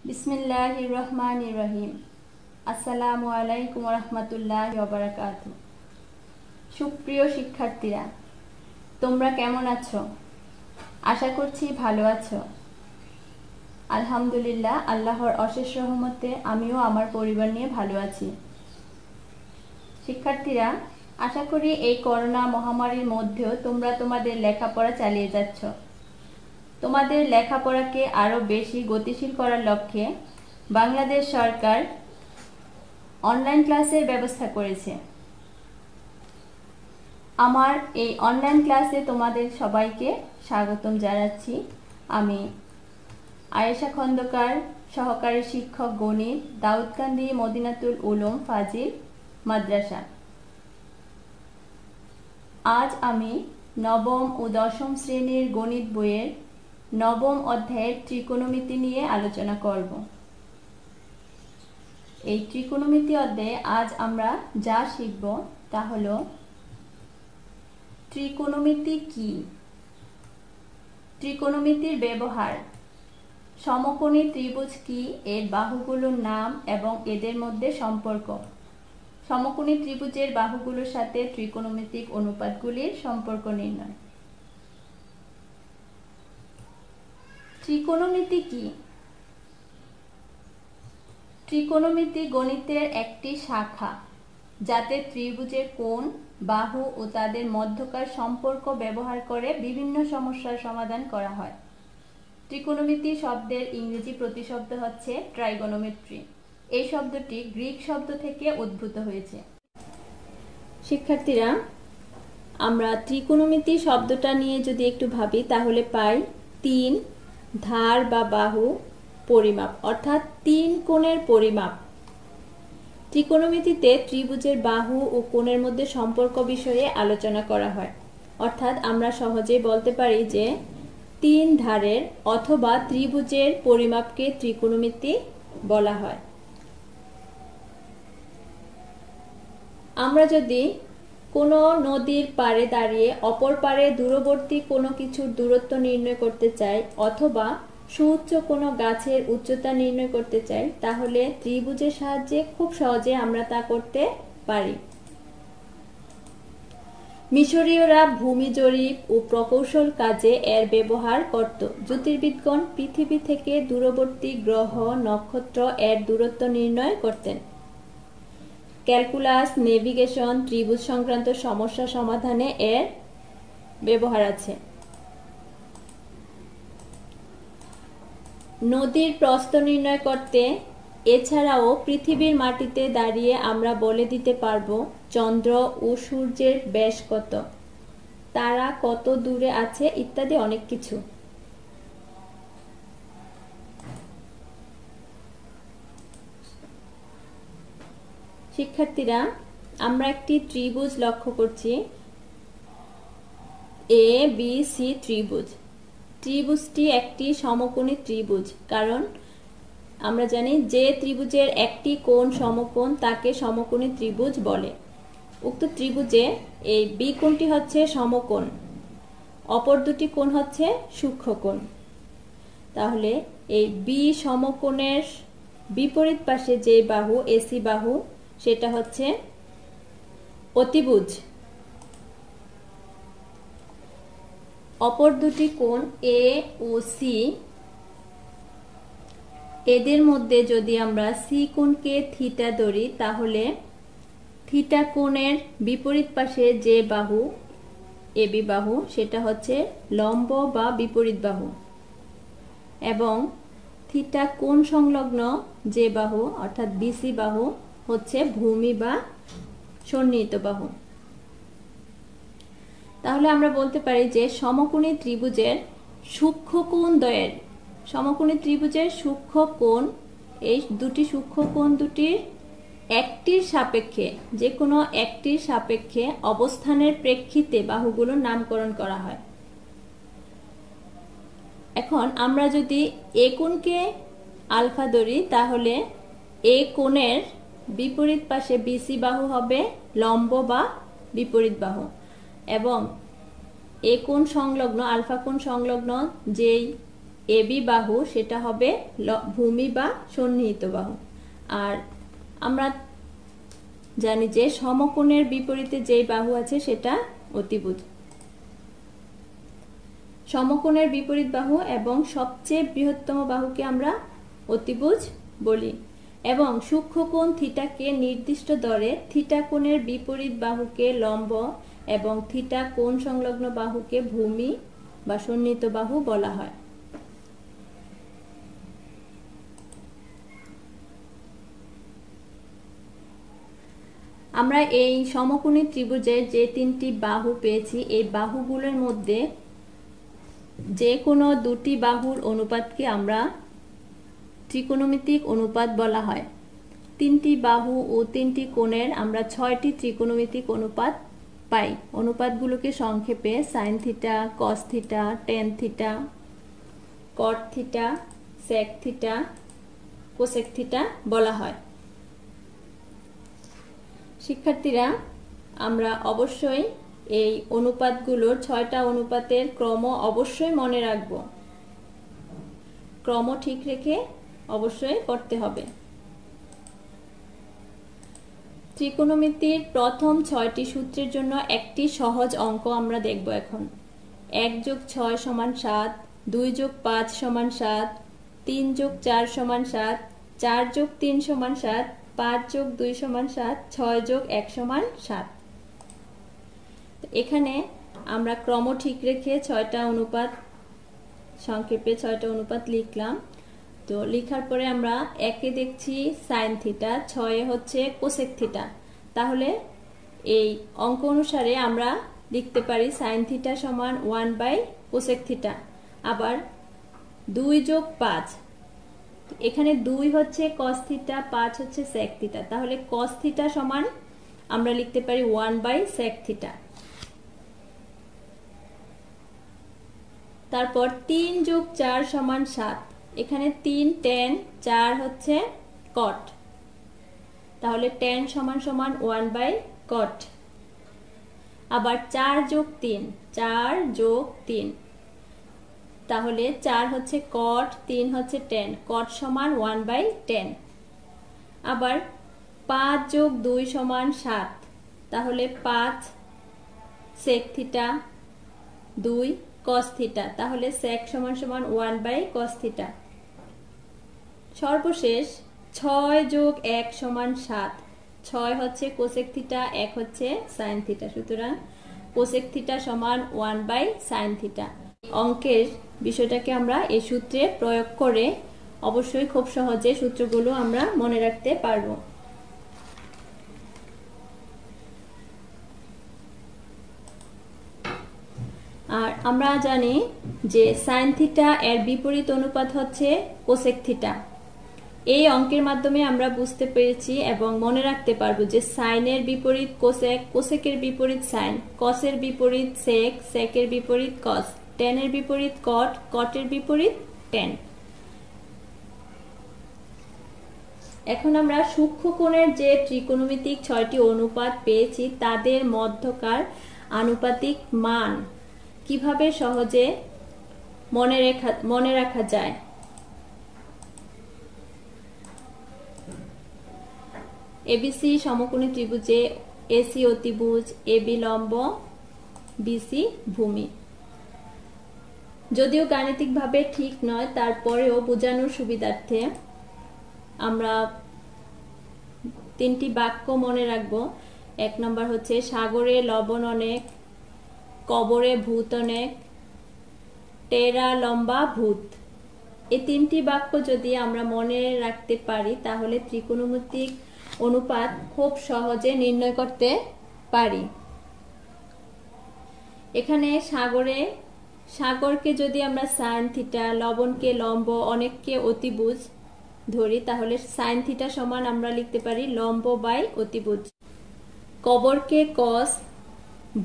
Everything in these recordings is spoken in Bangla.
বিসমিল্লাহির রহমানির রহিম। আসসালামু আলাইকুম রহমতুল্লাহি ওয়া বারাকাতুহু। সুপ্রিয় শিক্ষার্থীরা, তোমরা কেমন আছো? আশা করছি ভালো আছো। আলহামদুলিল্লাহ, আল্লাহর অশেষ রহমতে আমিও আমার পরিবার নিয়ে ভালো আছি। শিক্ষার্থীরা, আশা করি এই করোনা মহামারীর মধ্যেও তোমরা তোমাদের লেখাপড়া চালিয়ে যাচ্ছ। তোমাদের লেখাপড়াকে আরও বেশি গতিশীল করার লক্ষ্যে বাংলাদেশ সরকার অনলাইন ক্লাসের ব্যবস্থা করেছে। আমার এই অনলাইন ক্লাসে তোমাদের সবাইকে স্বাগতম জানাচ্ছি। আমি আয়েশা খন্দকার, সহকারী শিক্ষক গণিত, দাউদকান্দি মদিনাতুল উলুম ফাজিল মাদ্রাসা। আজ আমি নবম ও দশম শ্রেণীর গণিত বইয়ের নবম অধ্যায়ের ত্রিকোণমিতি নিয়ে আলোচনা করব। এই ত্রিকোণমিতি অধ্যায়ে আজ আমরা যা শিখব তা হলো ত্রিকোণমিতি কি, ত্রিকোণমিতির ব্যবহার, সমকোণী ত্রিভুজ কি, এর বাহুগুলোর নাম এবং এদের মধ্যে সম্পর্ক, সমকোণী ত্রিভুজের বাহুগুলোর সাথে ত্রিকোণমিতিক অনুপাতগুলির সম্পর্ক নির্ণয়। ত্রিকোণমিতি কি? ত্রিকোণমিতি গণিতের একটি শাখা, যাতে ত্রিভুজের কোণ, বাহু ও তাদের মধ্যকার সম্পর্ক ব্যবহার করে বিভিন্ন সমস্যার সমাধান করা হয়। ত্রিকোণমিতি শব্দের ইংরেজি প্রতিশব্দ হচ্ছে ট্রাইগোনোমেট্রি। এই শব্দটি গ্রিক শব্দ থেকে উদ্ভূত হয়েছে। শিক্ষার্থীরা, আমরা ত্রিকোণমিতি শব্দটা নিয়ে যদি একটু ভাবি তাহলে পাই তিন ধার বা বাহু পরিমাপ, অর্থাৎ তিন কোণের পরিমাপ। ত্রিকোণমিতিতে ত্রিভুজের বাহু ও কোণের মধ্যে সম্পর্ক বিষয়ে আলোচনা করা হয়। অর্থাৎ আমরা সহজেই বলতে পারি যে তিন ধারের অথবা ত্রিভুজের পরিমাপকে ত্রিকোণমিতি বলা হয়। আমরা যদি কোনো নদীর পাড়ে দাঁড়িয়ে অপর পাড়ে দূরবর্তী কোনো কিছুর দূরত্ব নির্ণয় করতে চাই অথবা সুউচ্চ কোনো গাছের উচ্চতা নির্ণয় করতে চাই, তাহলে ত্রিভুজের সাহায্যে খুব সহজে আমরা তা করতে পারি। মিশরীয়রা ভূমি জরিপ ও প্রকৌশল কাজে এর ব্যবহার করত। জ্যোতির্বিদগণ পৃথিবী থেকে দূরবর্তী গ্রহ, নক্ষত্র এর দূরত্ব নির্ণয় করতেন। ক্যালকুলাস, নেভিগেশন, ত্রিভুজ সংক্রান্ত সমস্যা সমাধানে এর ব্যবহার আছে। নদীর প্রস্থ নির্ণয় করতে এছাড়াও পৃথিবীর মাটিতে দাঁড়িয়ে আমরা বলে দিতে পারবো চন্দ্র ও সূর্যের ব্যাস কত, তারা কত দূরে আছে ইত্যাদি অনেক কিছু। শিক্ষার্থীরা, আমরা একটি ত্রিভুজ লক্ষ্য করছি, এ বি সি ত্রিভুজ। ত্রিভুজটি একটি সমকোণী ত্রিভুজ, কারণ আমরা জানি যে ত্রিভুজের একটি কোণ সমকোণ তাকে সমকোণী ত্রিভুজ বলে। উক্ত ত্রিভুজে এই বি কোণটি হচ্ছে সমকোণ, অপর দুটি কোণ হচ্ছে সূক্ষ্মকোণ। তাহলে এই বি সমকোণের বিপরীত পাশে যে বাহু, এসি বাহু, সেটা হচ্ছে অতিভুজ। অপর দুটি কোণ এ ও সি, এদের মধ্যে যদি আমরা সি কোণকে থিটা ধরি তাহলে থিটা কোণের বিপরীত পাশে যে বাহু, এবি বাহু, সেটা হচ্ছে লম্ব বা বিপরীত বাহু, এবং থিটা কোণ সংলগ্ন যে বাহু অর্থাৎ বিসি বাহু হচ্ছে ভূমি বা সন্নিহিত বাহু। তাহলে আমরা বলতে পারি যে সমকোণী ত্রিভুজের সূক্ষ্মকোণ দ্বয়ের, সমকোণী ত্রিভুজের সূক্ষ্মকোণ, এই দুটি সূক্ষ্মকোণ দুটির একটির সাপেক্ষে, যে কোনো একটির সাপেক্ষে অবস্থানের প্রেক্ষিতে বাহুগুলোর নামকরণ করা হয়। এখন আমরা যদি এ কোণকে আলফা ধরি তাহলে এ কোণের বিপরীত পাশে বিসি বাহু হবে লম্ব বা বিপরীত বাহু, এবং এ কোণ সংলগ্ন, আলফা কোণ সংলগ্ন যেই এবি বাহু সেটা হবে ভূমি বা সন্নিহিত বাহু। আর আমরা জানি যে সমকোণের বিপরীতে যেই বাহু আছে সেটা অতিভুজ। সমকোণের বিপরীত বাহু এবং সবচেয়ে বৃহত্তম বাহুকে আমরা অতিভুজ বলি এবং সূক্ষ্মকোণ থিটাকে নির্দিষ্ট দরে থিটা কোণের বিপরীত বাহুকে লম্ব এবং থিটা কোণ সংলগ্ন বাহুকে ভূমি বা সন্নিহিত বাহু বলা হয়। আমরা এই সমকোণী ত্রিভুজের যে তিনটি বাহু পেয়েছি এই বাহুগুলোর মধ্যে যে কোনো দুটি বাহুর অনুপাতকে আমরা ত্রিকোণমিতিক অনুপাত বলা হয়। তিনটি বাহু ও তিনটি কোণের আমরা 6টি ত্রিকোণমিতিক অনুপাত পাই। অনুপাতগুলোকে সংক্ষেপে sine theta, cos theta, tan theta, cot theta, sec theta, cosec theta বলা হয়। শিক্ষার্থীরা, আমরা অবশ্যই এই অনুপাতগুলোর 6টা অনুপাতের ক্রম অবশ্যই মনে রাখব। ক্রম ঠিক রেখে অবশ্যই পড়তে হবে। ত্রিকোণমিতির প্রথম 6টি সূত্রের জন্য একটি সহজ অঙ্ক আমরা দেখব এখন। 1 + 6 = 7, 2 + 5 = 7, 3 + 4 = 7, 4 + 3 = 7, 5 + 2 = 7, 6 + 1 = 7। এখানে আমরা ক্রম ঠিক রেখে 6টা অনুপাত সংক্ষেপে 6টা অনুপাত লিখলাম। তো লেখার পরে আমরা 1-এ দেখছি সাইন থিটা, 6-এ হচ্ছে কোসেক থিটা। তাহলে এই অঙ্ক অনুসারে আমরা লিখতে পারি সাইন থিটা সমান 1/কোসেক থিটা। আবার 2 + 5, এখানে 2 হচ্ছে কস থিটা, 5 হচ্ছে সেক থিটা। তাহলে কস থিটা সমান আমরা লিখতে পারি 1/সেক থিটা। তারপর 3 + 4 = 7, এখানে 3 টেন, 4 হচ্ছে কট। তাহলে টেন সমান 1/কট। আবার 4 + 3, 4 + 3, তাহলে 4 হচ্ছে কট, 3 হচ্ছে টেন, কট সমান 1/10। আবার 5 + 2 = 7, তাহলে 5 সেক থিটা, 2 কস থিটা, তাহলে সেক সমান 1/কস থিটা। সর্বশেষ 6 + 1 = 7, 6 হচ্ছে কোসেক থিটা, 1 হচ্ছে সাইন থিটা। সুতরাং কোসেক থিটা সমান 1/সাইন থিটা। অঙ্কের বিষয়টাকে আমরা এই সূত্রে প্রয়োগ করে অবশ্যই খুব সহজে সূত্রগুলো আমরা মনে রাখতে পারবো। আর আমরা জানি যে সাইন থিটা এর বিপরীত অনুপাত হচ্ছে কোসেক থিটা। এই অঙ্কের মাধ্যমে আমরা বুঝতে পেরেছি এবং মনে রাখতে পারবো যে সাইনের বিপরীত কোসেক, কোসেকের বিপরীত সাইন, কসের বিপরীত সেক, সেকের বিপরীত কস, টেনের বিপরীত কট, কটের বিপরীত টেন। এখন আমরা সূক্ষ্মকোণের যে ত্রিকোণমিতিক 6টি অনুপাত পেয়েছি তাদের মধ্যকার আনুপাতিক মান কিভাবে সহজে মনে রাখা যায়। এবিসি সমকোণী ত্রিভুজে এসি অতিভুজ, এবি লম্ব, বিসি ভূমি। যদিও গাণিতিকভাবে ঠিক নয়, তারপরেও বোঝানোর সুবিধার্থে আমরা 3টি বাক্য মনে রাখবো। 1 নম্বর হচ্ছে সাগরে লবণ অনেক, কবরে ভূত অনেক, টেরা লম্বা ভূত। এই 3টি বাক্য যদি আমরা মনে রাখতে পারি তাহলে ত্রিকোণমিতিক অনুপাত খুব সহজে নির্ণয় করতে পারি। এখানে সাগরকে যদি আমরা সাইন থিটা, লবণকে লম্ব, অনেককে অতিভুজ ধরি তাহলে সাইন থিটা সমান আমরা লিখতে পারি লম্ব/অতিভুজ। কবরকে কস,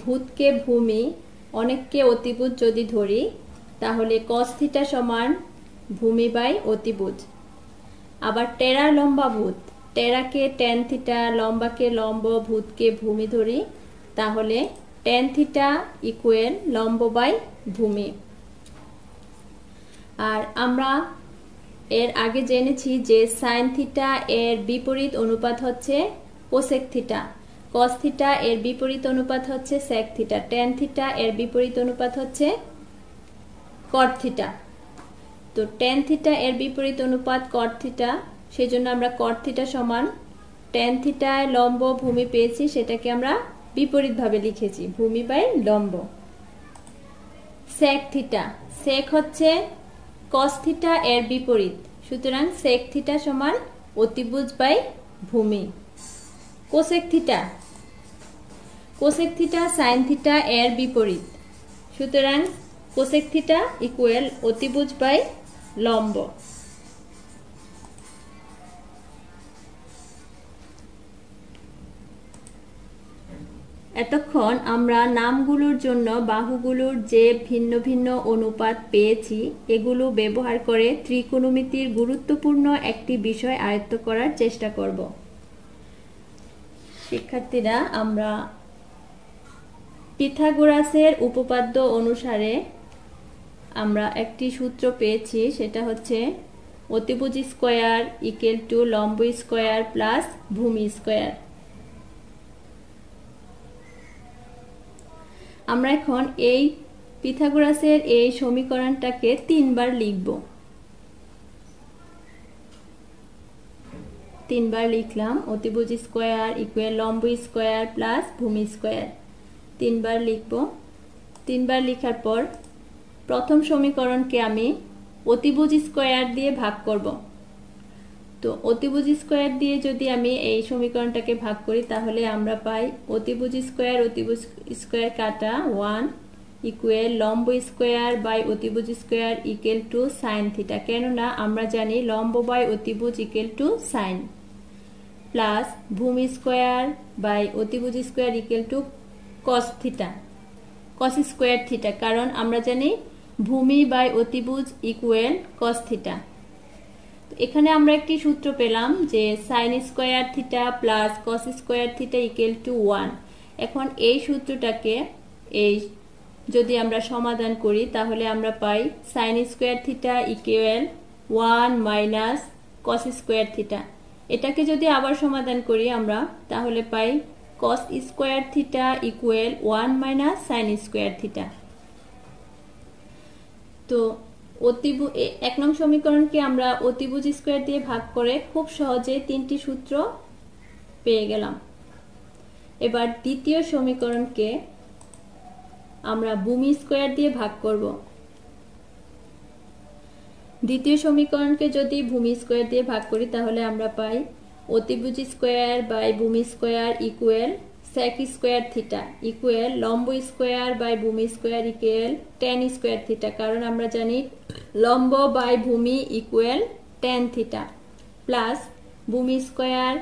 ভূতকে ভূমি, অনেককে অতিভুজ যদি ধরি তাহলে কস থিটা সমান ভূমি/অতিভুজ। আবার টেরা লম্বা ভূত, টেরাকে টেন থিটা, লম্বাকে লম্ব, ভূতকে ভূমি ধরি তাহলে টেন থিটা ইকুয়াল লম্ব/ভূমি। আর আমরা এর আগে জেনেছি যে সাইন থিটা এর বিপরীত অনুপাত হচ্ছে কোসেক থিটা, কস থিটা এর বিপরীত অনুপাত হচ্ছে সেক থিটা, ট্যান থিটা এর বিপরীত অনুপাত হচ্ছে কট থিটা। তো ট্যান থিটা এর বিপরীত অনুপাত কট থিটা, সেই জন্য আমরা কট থিটা সমান ট্যান থিটায় লম্ব ভূমি পেয়েছি, সেটাকে আমরা বিপরীতভাবে লিখেছি, ভূমি বাই লম্ব। সেক থিটা, সেক হচ্ছে কস থিটা এর বিপরীত, সুতরাং সেক থিটা সমান অতিভুজ বাই ভূমি। Cosec theta, cosec theta sine theta এর বিপরীত, সুতরাং কোসেক থিটা ইকুয়াল অতিভুজ বাই লম্ব। এতক্ষণ আমরা নামগুলোর জন্য বাহুগুলোর যে ভিন্ন ভিন্ন অনুপাত পেয়েছি এগুলো ব্যবহার করে ত্রিকোণমিতির গুরুত্বপূর্ণ একটি বিষয় আয়ত্ত করার চেষ্টা করব। শিক্ষার্থীরা, আমরা পিথাগোরাসের উপপাদ্য অনুসারে আমরা একটি সূত্র পেয়েছি, সেটা হচ্ছে অতিভুজ স্কয়ার ইকুয়াল টু লম্ব স্কয়ার প্লাস ভূমি স্কয়ার। আমরা এখন এই পিথাগোরাসের এই সমীকরণটাকে 3 বার লিখব। 3 বার লিখলাম, অতিভুজ স্কয়ার ইকুয়াল লম্ব স্কয়ার প্লাস ভূমি স্কয়ার, 3 বার লিখব। 3 বার লেখার পর প্রথম সমীকরণকে আমি অতিভুজ স্কয়ার দিয়ে ভাগ করব। তো অতিভুজ স্কয়ার দিয়ে যদি আমি এই সমীকরণটাকে ভাগ করি তাহলে আমরা পাই অতিভুজ স্কয়ার কাটা 1 ইকুয়াল লম্ব স্কয়ার বাই অতিভুজ square equal to sine theta, কেননা আমরা জানি লম্ব বাই অতিভুজ ইকুয়াল টু সাইন, প্লাস ভূমি স্কয়ার বাই অতিভুজ square equal to cos theta, cos square theta, কারণ আমরা জানি ভূমি বাই অতিভুজ ইকুয়াল কস থিটা। এখানে আমরা একটি সূত্র পেলাম যে sign square theta plus cos square theta equal to 1। এখন এই সূত্রটাকে যদি আমরা সমাধান করি তাহলে আমরা পাই sine square theta equal 1 minus cos square theta. এটাকে যদি আবার সমাধান করি আমরা তাহলে পাই cos square theta equal 1 minus sine square theta. তো 1 নং সমীকরণকে আমরা অতিভুজ স্কয়ার দিয়ে ভাগ করে খুব সহজে 3টি সূত্র পেয়ে গেলাম। এবার দ্বিতীয় সমীকরণকে আমরা ভূমি স্কয়ার দিয়ে ভাগ করব। দ্বিতীয় সমীকরণকে যদি ভূমি স্কয়ার দিয়ে ভাগ করি তাহলে আমরা পাই অতিভুজ স্কয়ার বাই ভূমি square equal sec square theta equal লম্ব স্কয়ার বাই ভূমি square equal tan square theta, কারণ আমরা জানি লম্ব বাই ভূমি ইকুয়াল ট্যান থিটা, প্লাস ভূমি স্কয়ার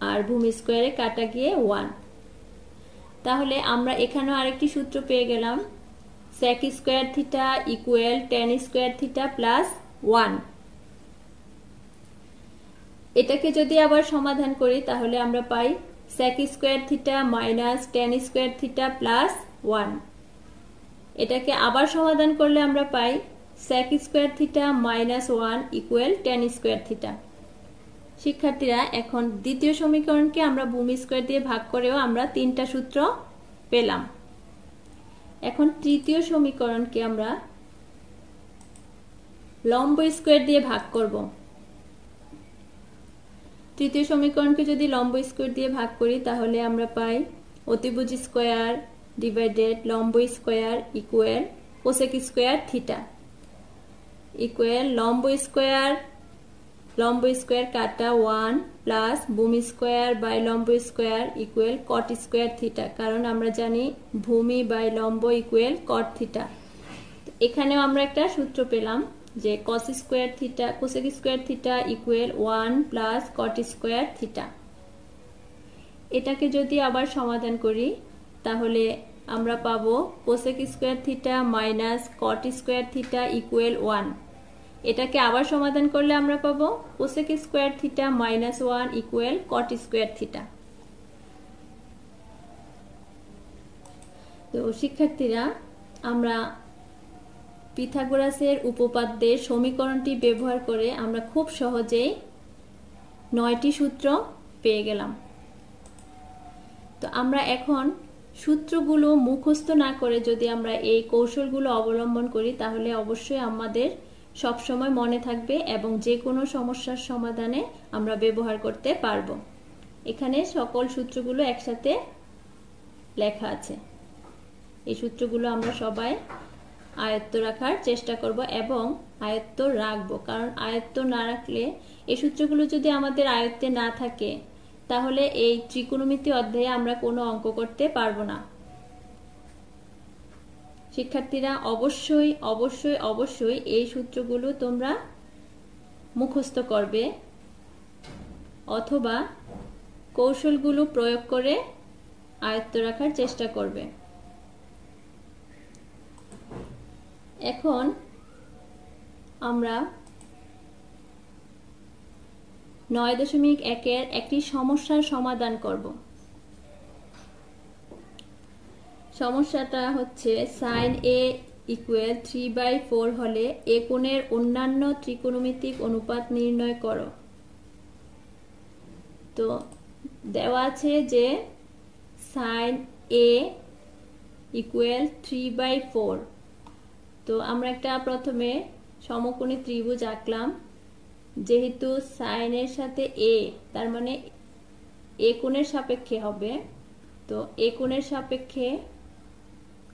আর ভূমি স্কয়ারে কাটা গিয়ে 1। তাহলে আমরা এখানেও আরেকটি সূত্র পেয়ে গেলাম, sec square theta equal tan square theta plus 1। এটাকে যদি আবার সমাধান করি তাহলে আমরা পাই sec square theta minus tan square theta plus 1। এটাকে আবার সমাধান করলে আমরা পাই sec square theta minus 1 equal tan square theta. শিক্ষার্থীরা, এখন দ্বিতীয় সমীকরণকে আমরা ভূমি স্কয়ার দিয়ে ভাগ করেও আমরা 3টা সূত্র পেলাম। এখন তৃতীয় সমীকরণকে আমরা লম্ব স্কয়ার দিয়ে ভাগ করব। তৃতীয় সমীকরণকে যদি লম্ব স্কয়ার দিয়ে ভাগ করি তাহলে আমরা পাই অতিভুজ স্কয়ার ডিভাইডেড লম্ব square equal cosec square theta equal লম্ব স্কয়ার কাটা 1 প্লাস ভূমি স্কয়ার বাই লম্ব স্কয়ার ইকুয়াল কট স্কয়ার থিটা, কারণ আমরা জানি ভূমি বাই লম্ব ইকুয়াল কট থিটা। এখানেও আমরা একটা সূত্র পেলাম যে cosec square theta equal 1 plus cot square theta. এটাকে যদি আবার সমাধান করি তাহলে আমরা পাবো কোসেক স্কয়ার থিটা মাইনাস কট স্কয়ার থিটা ইকুয়াল 1। এটাকে আবার সমাধান করলে আমরা পাবো cosec square theta minus 1 equal কট স্কয়ার থিটা। তো শিক্ষার্থীরা, আমরা পিথাগোরাসের উপপাদ্যের সমীকরণটি ব্যবহার করে আমরা খুব সহজেই 9টি সূত্র পেয়ে গেলাম। তো আমরা এখন সূত্রগুলো মুখস্থ না করে যদি আমরা এই কৌশলগুলো অবলম্বন করি তাহলে অবশ্যই আমাদের সবসময় মনে থাকবে এবং যে কোনো সমস্যার সমাধানে আমরা ব্যবহার করতে পারবো। এখানে সকল সূত্রগুলো একসাথে লেখা আছে। এই সূত্রগুলো আমরা সবাই আয়ত্ত রাখার চেষ্টা করব এবং আয়ত্ত রাখবো, কারণ আয়ত্ত না রাখলে এই সূত্রগুলো যদি আমাদের আয়ত্তে না থাকে তাহলে এই ত্রিকোণমিতি অধ্যায়ে আমরা কোনো অঙ্ক করতে পারবো না। শিক্ষার্থীরা অবশ্যই অবশ্যই অবশ্যই এই সূত্রগুলো তোমরা মুখস্থ করবে অথবা কৌশলগুলো প্রয়োগ করে আয়ত্ত রাখার চেষ্টা করবে। এখন আমরা 9.1-এর একটি সমস্যার সমাধান করব। সমস্যাটা হচ্ছে sin a = 3/4 হলে এ কোণের অন্যান্য ত্রিকোণমিতিক অনুপাত নির্ণয় করো। তো দেওয়া আছে যে sin a = 3/4। তো আমরা একটা প্রথমে সমকোণী ত্রিভুজ আঁকলাম। যেহেতু sin এর সাথে a, তার মানে a কোণের সাপেক্ষে হবে। তো a কোণের সাপেক্ষে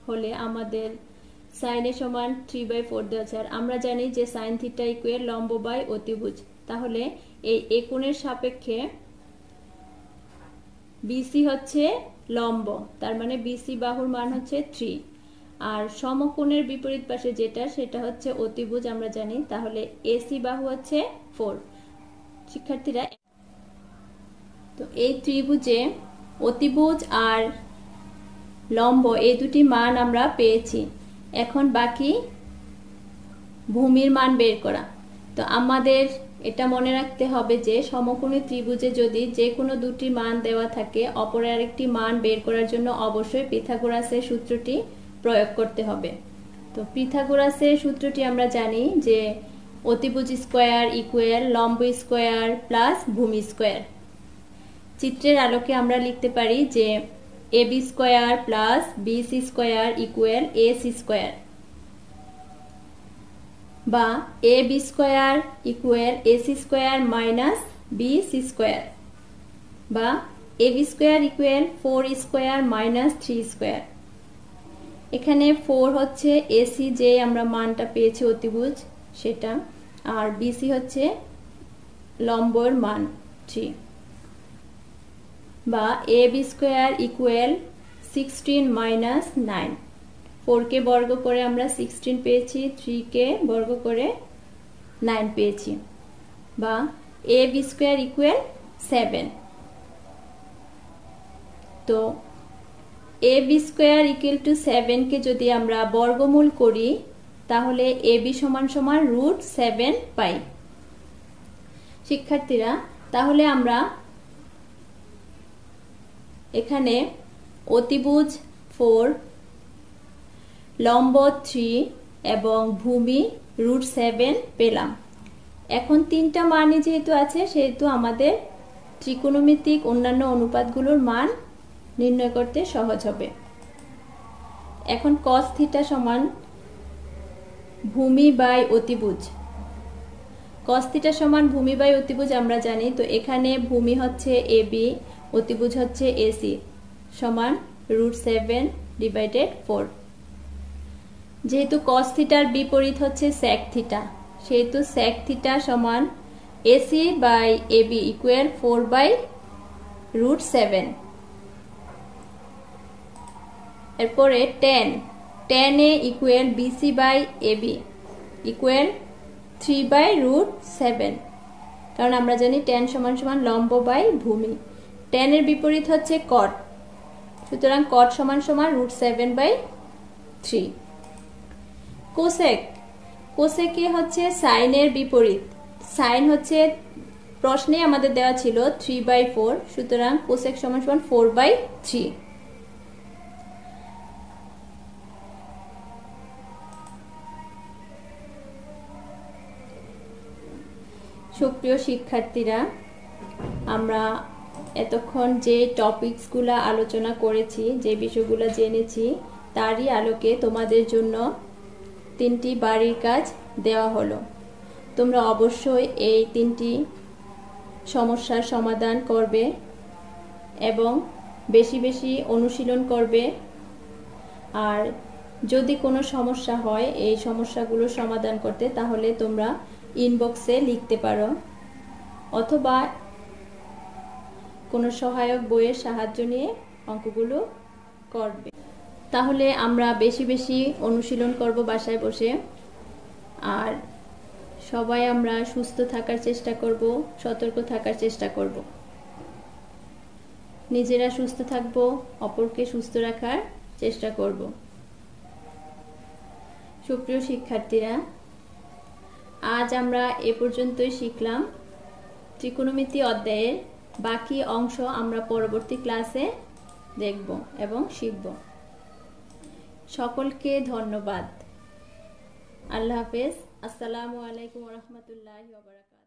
হলে আমাদের sin a সমান 3/4 দেওয়া আছে। আর আমরা জানি যে sin θ = লম্ব বাই অতিভুজ। তাহলে এই a কোণের সাপেক্ষে BC হচ্ছে লম্ব, তার মানে BC বাহুর মান হচ্ছে 3। আর সমকোণের বিপরীত পাশে যেটা, সেটা হচ্ছে অতিভুজ আমরা জানি। তাহলে AC বাহু হচ্ছে 4। শিক্ষার্থীরা, তো এই ত্রিভুজে অতিভুজ আর লম্ব এই দুটি মান আমরা পেয়েছি। এখন বাকি ভূমির মান বের করা। তো আমাদের এটা মনে রাখতে হবে যে সমকোণী ত্রিভুজে যদি যে কোনো দুটি মান দেওয়া থাকে, অপর আরেকটি মান বের করার জন্য অবশ্যই পিথাগোরাসের সূত্রটি প্রয়োগ করতে হবে। তো পিথাগোরাসের সূত্রটি আমরা জানি যে অতিভুজ স্কয়ার ইকুয়াল লম্ব স্কয়ার প্লাস ভূমি স্কয়ার। চিত্রের আলোকে আমরা লিখতে পারি যে AB square plus BC square equal AC square, বা AB square equal AC square minus BC square, বা AB square equal 4 square minus 3 square. এখানে 4 হচ্ছে AC যে আমরা মানটা পেয়েছি অতিভুজ সেটা, আর BC হচ্ছে লম্বর মান 3, বা AB স্কয়ার ইকুয়াল 16 মাইনাস 9। 4 কে বর্গ করে আমরা 16 পেয়েছি, 3 কে বর্গ করে 9 পেয়েছি, বা AB স্কয়ার ইকুয়াল 7। তো AB স্কয়ার ইকুয়াল টু 7 কে যদি আমরা বর্গমূল করি তাহলে AB সমান সমান √7 পাই। শিক্ষার্থীরা, তাহলে আমরা এখানে অতিভুজ 4, লম্ব 3 এবং ভূমি √7 পেলাম। এখন তিনটা মানই যেহেতু আছে সেহেতু আমাদের ত্রিকোণমিতিক অন্যান্য অনুপাতগুলোর মান নির্ণয় করতে সহজ হবে। এখন cos θ সমান ভূমি বাই অতিভুজ। cos θ সমান ভূমি বাই অতিভুজ আমরা জানি। তো এখানে ভূমি হচ্ছে AB, অতিভুজ হচ্ছে AC, সমান √7/4। যেহেতু cos θ এর বিপরীত হচ্ছে sec θ, সেহেতু sec θ সমান AC বাই AB ইকুয়াল 4/√7। এরপরে tan A equal BC by AB equal 3/√7, কারণ আমরা জানি tan সমান সমান লম্ব বাই ভূমি। tan এর বিপরীত হচ্ছে cot, সুতরাং cot সমান সমান √7/3। কোসেক এ হচ্ছে sin এর বিপরীত। sin হচ্ছে প্রশ্নে আমাদের দেওয়া ছিল 3/4, সুতরাং কোসেক সমান সমান 4/3। সুপ্রিয় শিক্ষার্থীরা, আমরা এতক্ষণ যে টপিকসগুলো আলোচনা করেছি, যে বিষয়গুলো জেনেছি, তারই আলোকে তোমাদের জন্য 3টি বাড়ির কাজ দেওয়া হলো। তোমরা অবশ্যই এই 3টি সমস্যার সমাধান করবে এবং বেশি বেশি অনুশীলন করবে। আর যদি কোনো সমস্যা হয় এই সমস্যাগুলো সমাধান করতে, তাহলে তোমরা ইনবক্সে লিখতে পারো অথবা কোনো সহায়ক বইয়ের সাহায্য নিয়ে অঙ্কগুলো করবে। তাহলে আমরা বেশি বেশি অনুশীলন করব বাসায় বসে। আর সবাই আমরা সুস্থ থাকার চেষ্টা করব, সতর্ক থাকার চেষ্টা করব। নিজেরা সুস্থ থাকব, অপরকে সুস্থ রাখার চেষ্টা করব। সুপ্রিয় শিক্ষার্থীরা, আজ আমরা এ পর্যন্তই শিখলাম। ত্রিকোণমিতি অধ্যায়ের বাকি অংশ আমরা পরবর্তী ক্লাসে দেখব এবং শিখব। সকলকে ধন্যবাদ। আল্লাহ হাফেজ। আসসালামু আলাইকুম ওয়া রাহমাতুল্লাহি ওয়া বারাকাতুহু।